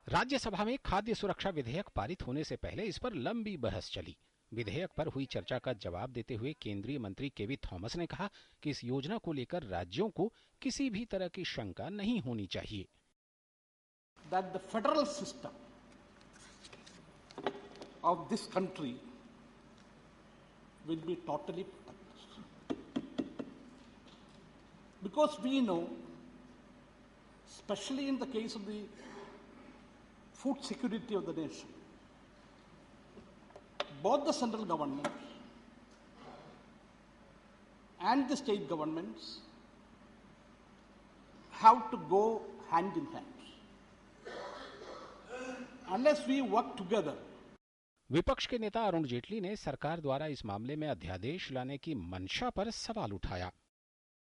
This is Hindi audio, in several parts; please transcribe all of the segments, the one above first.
राज्यसभा में खाद्य सुरक्षा विधेयक पारित होने से पहले इस पर लंबी बहस चली। विधेयक पर हुई चर्चा का जवाब देते हुए केंद्रीय मंत्री केवी थॉमस ने कहा कि इस योजना को लेकर राज्यों को किसी भी तरह की शंका नहीं होनी चाहिए। That the federal system of this country will be totally protected. Because we know, especially in the case of the food security of the nation, both the central government and the state governments have to go hand in hand. Unless we work together. विपक्ष के नेता अरुण जेटली ने सरकार द्वारा इस मामले में अध्यादेश लाने की मंशा पर सवाल उठाया।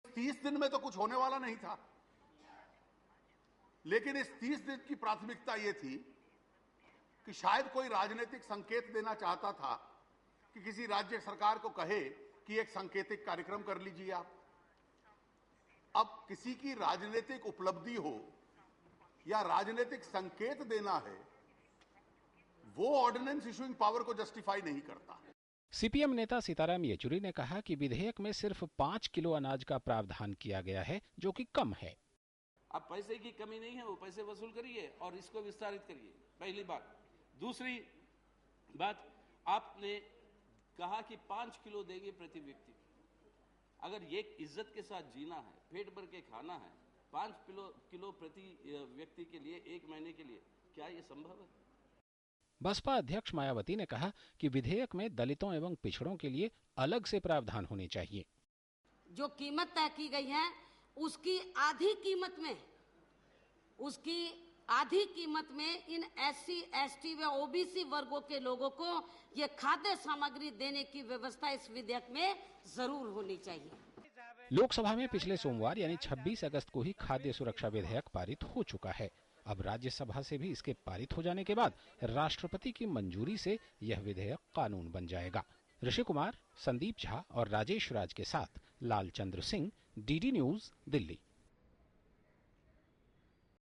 30 दिन में तो कुछ होने वाला नहीं था, लेकिन इस 30 दिन की प्राथमिकता ये थी कि शायद कोई राजनीतिक संकेत देना चाहता था कि किसी राज्य सरकार को कहे कि एक सांकेतिक कार्यक्रम कर लीजिए आप। अब किसी की राजनीतिक उपलब्धि हो या राजनीतिक संकेत देना है, वो ऑर्डिनेंस इशूइंग पावर को जस्टिफाई नहीं करता। सीपीएम नेता सीताराम येचुरी ने कहा कि विधेयक में सिर्फ 5 किलो अनाज का प्रावधान किया गया है, जो कि कम है। अब पैसे की कमी नहीं है, वो पैसे वसूल करिए और इसको विस्तारित करिए, पहली बात। दूसरी बात, आपने कहा कि 5 किलो देंगे प्रति व्यक्ति। अगर ये इज्जत के साथ जीना है, पेट भर के खाना है, 5 किलो प्रति व्यक्ति के लिए 1 महीने के लिए, क्या ये संभव है? बसपा अध्यक्ष मायावती ने कहा कि विधेयक में दलितों एवं पिछड़ों के लिए अलग से प्रावधान होने चाहिए। जो कीमत तय की गई है, उसकी आधी कीमत में इन एससी, एसटी व ओबीसी वर्गों के लोगों को ये खाद्य सामग्री देने की व्यवस्था इस विधेयक में जरूर होनी चाहिए। लोकसभा में पिछले सोमवार यानी 26 अगस्त को ही खाद्य सुरक्षा विधेयक पारित हो चुका है। अब राज्यसभा से भी इसके पारित हो जाने के बाद राष्ट्रपति की मंजूरी से यह विधेयक कानून बन जाएगा। ऋषि कुमार, संदीप झा और राजेश राज के साथ लालचंद्र सिंह, डीडी न्यूज, दिल्ली।